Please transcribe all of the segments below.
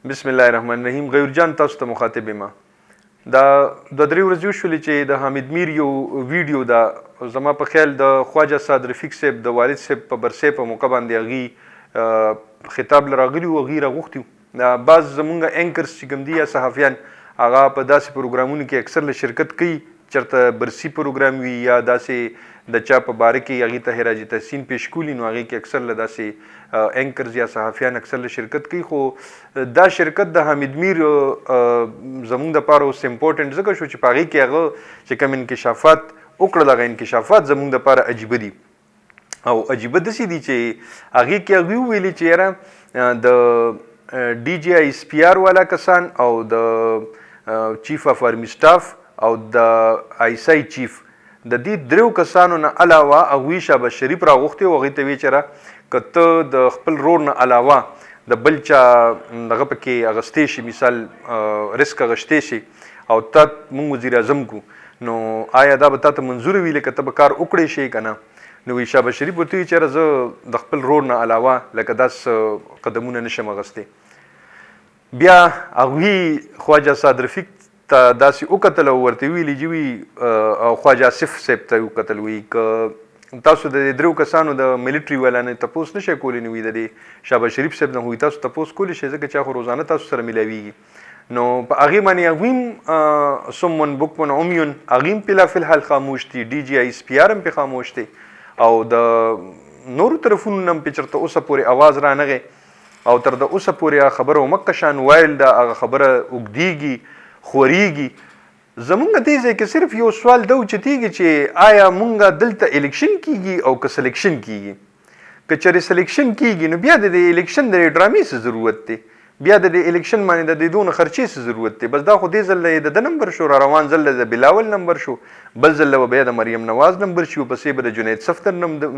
بسم الله الرحمن الرحیم. غیور جان تاسو ته مخاطب یم. دا د درې ورځې شولې چې د حامد میر یو ویډیو دا زما په خیال د خواجه سعد رفیق صاحب د والد صاحب په برسې په موقع باندې هغې خطاب لراغلي و، هغې راغوښتي. بعض زمونږ اینکرز چې کوم دي یا صحافیان هغه په داسې پروګرامونو کې اکثر له شرکت کوي چېرته برسي پروګرام وي یا داسې د چا په باره کې هغې ته حراج تحسین پیش کولی، نو هغې کې اکثر له داسې اینکرز یا صحافیان اکثر له شرکت کوي. خو دا شرکت د حامد میر زمونږ دپاره اوس امپورټنټ ځکه شو چې په هغې کې هغه چې کوم انکشافات وکړل، هغه انکشافات زمونږ دپاره عجیبه دي او عجیبه داسې دي چې هغې کې هغوی وویلي چې یاره د ډي جی آی اس پی آر والا کسان او د چیف اف آرمی سټاف او د آی اس آی چیف د دې دریو کسانو نه علاوه هغوی شهباز شریف راغوښتی و. هغوی ته ویې چې را که ته د خپل رور نه علاوه د بل چا دغه پکې اغستی شي، مثال رسک اغشتی شي او تا مونږ وزیر اعظم کو، نو آیا دا به تا ته منظور وي لکه ته به کار وکړی شي که نه؟ نو وایي شهباز شریف ورته وایي چې یاره زه د خپل رور نه علاوه لکه داسې قدمونه نشم اغستی. بیا هغوی خواجه سعد رفیق ته داسې وکتل او ورته ویلي چې وي او خواجه آصف صاحب ته وکتل، وایي که تاسو د دریو کسانو د ملیټري والا نه تپوس نشئ کولی، نو وایي د دې شهباز شریف صاحب نه خو تاسو تپوس کولی شئ ځکه چې خو روزانه تاسو سره میلاویږي. نو په هغې باندې هغوی هم سمون بکمن عمیون هغوی هم فی الحال خاموش دي، ډي جی آی اس پی آر هم پې خاموش دی او د نورو طرفونو نه هم پې چېرته اوسه پورې اواز رانغی او تر د اوسه پورې خبره ومکه شان وایل ده، هغه خبره اوږدېږي خورېږي. زمونږ دې ځای کې صرف یو سوال ده اوچتېږي چې آیا مونږ دلته الیکشن کیږي او که سلیکشن کیږي؟ که چېرې سلیکشن کیږي نو بیا د دې الیکشن د ډرامې څه ضرورت دی؟ بیا د دې الیکشن باندې د دې دونه خرچې څه ضرورت دی؟ بس دا خو دې ځل یې د نمبر شو، را روان ځل د بلاول نمبر شو، بل ځل به بیا د مریم نواز نمبر شي، پسې به د جنید صفدر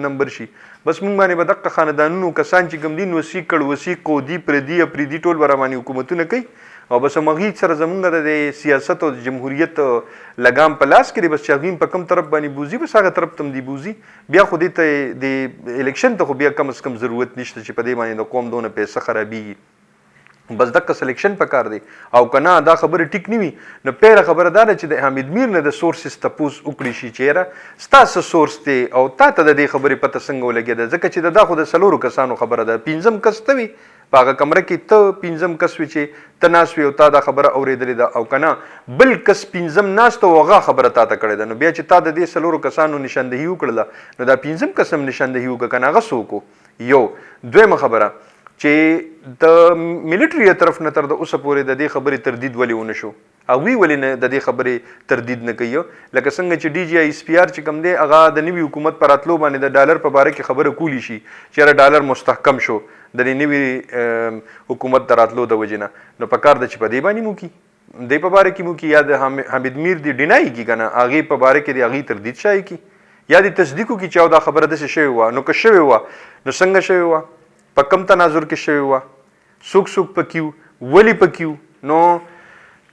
نمبر شي. بس مونږ باندې به دقه خاندانونو کسان چې کوم دي وسیق کړ وسیق قودي پردي اپریدي ټول به راباندې حکومتونه کوي او بس همغې سره زمونږ د سیاست او جمهوریت لګام په لاس کې دی، بس چې هغوی په کوم طرف باندې بوځي بس هغه طرف ته هم دی بوځي. بیا خو دې ته د الیکشن ته خو بیا کم از کم ضرورت نشته چې په دې باندې د قوم دونه پیسه خرابېږي. بس دقه سلیکشن پکار دی او که نه دا خبره ټیک نه وي نو پیله خبره دا ده چې د حامد میر نه د سورسز تپوس وکړي شي چې یاره ستا څه سورس دی او تا ته د دې خبرې پته څنګه ولګېده، ځکه چې دا خو د څلورو کسانو خبره ده، پنځم کس ته وي په هغه کمره کې، ته پنځم کس وي چې ته ناست وي او تا دا خبره اورېدلې ده، او که نه بل کس پنځم ناست او هغه خبره تا ته کړې ده. نو بیا چې تا د دې څلورو کسانو نشاندهي وکړله نو دا پنځم کس هم نشاندهي وکړه که نه هغه څوک و. یو دویمه خبره چې د ملیټري طرف نه تر د اوسه پورې د دې خبرې تردید ولې ونه شو؟ هغوی ولې نه د دې خبرې تردید نه کوي؟ لکه څنګه چې ډي جی آی اس پی آر چې کوم دی هغه د نوي حکومت په راتلو باندې د ډالر په باره کې خبره کولی شي چې یاره ډالر مستحکم شو د دې نوي حکومت د راتلو د وجې نه، نو په کار ده چې په دې باندې مو کي دې په باره کې مو کي یا د حامد میر دی ډینای کي که نه هغې په باره کې د هغې تردید شای کي یا د تصدیق وکړي چې او دا خبره داسې شوې وه. نو که شوې وه نو څنګه شوې وه، په کم تناظر کې شوې وه، څوک پکې وو، ولې پکې وو؟ نو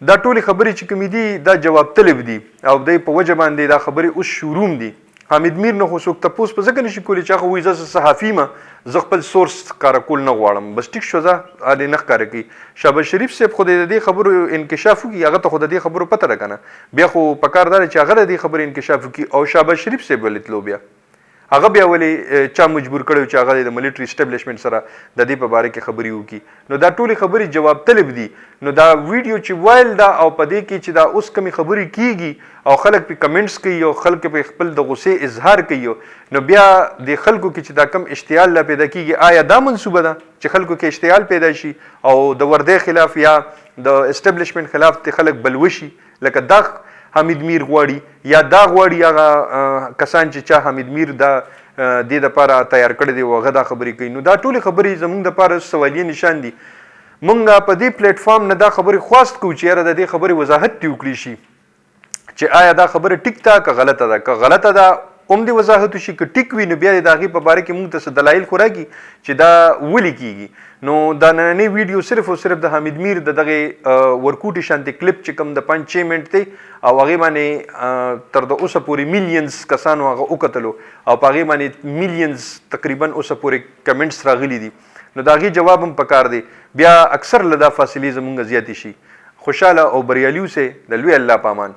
دا ټولې خبرې چې کومې دي دا جواب طلب دي او دی په وجه باندې دا خبرې اوس شروع دي. حامد میر نه خو څوک تپوس په ځکه نشي کولی چې هغه وایي زه صحافي یم زه خپل سورس ښکاره کول نه غواړم، بس ټیک شو زه هلې نه ښکاره کوي. شهباز شریف صاحب خو د دې خبرو انکشاف وکړي، هغه ته خو د دې خبرو پته ده که نه، بیا خو په کار دا چې هغه د دې خبرې انکشاف وکړي او شهباز شریف صاحب ولې تلو بیا هغه بیا ولې چا مجبور کړی چې هغه د ملیټري اسټابلیشمنټ سره د دې په باره کې خبرې وکړي؟ نو دا ټولې خبرې جواب طلب دي. نو دا ویډیو چې وایل ده او په دې کې چې دا اوس کمې خبرې کیږي او خلک پې کمنټس کوي او خلک پې خپل د غصې اظهار کوي، نو بیا د خلکو کې چې دا کم اشتعال لا پیدا کیږي آیا دا منصوبه ده چې خلکو کې اشتعال پیدا شي او د وردی خلاف یا د اسټابلیشمنټ خلاف ته خلک بلوشي لکه دا حامد میر غواړي یا دا غواړي هغه کسان چې چا حامد میر دا دې دپاره تیار کړی دی او هغه دا خبرې کوي؟ نو دا ټولې خبرې زموږ دپاره سوالیه نشان دي. مونږ په دې پلیټ فارم نه دا خبرې خواست کوو چې یاره د دې خبرې وضاحت دې وکړي شي چې آیا دا خبره ټیک ده که غلطه ده، که غلطه ده هم دې وضاحت وشي، که ټیک وي نو بیا د هغې په باره کې مونږ ته څه دلایل خو راکړي چې دا ولې کیږي. نو دا نننی ویډیو صرف او صرف د حامد میر د دغه ورکوټي شانتي کلیپ چې کوم د 5 منټ دی او هغې باندې تر د اوسه پورې میلیونز کسانو هغه وکتلو او په هغې باندې میلیونز تقریبا اوسه پورې کمنټس راغلي دي. نو د هغې جواب هم پکار دی. بیا اکثر له دا فاصلې زمونږ زیاتې شي. خوشحاله او بریالي اوسئ. د لوی الله په امان.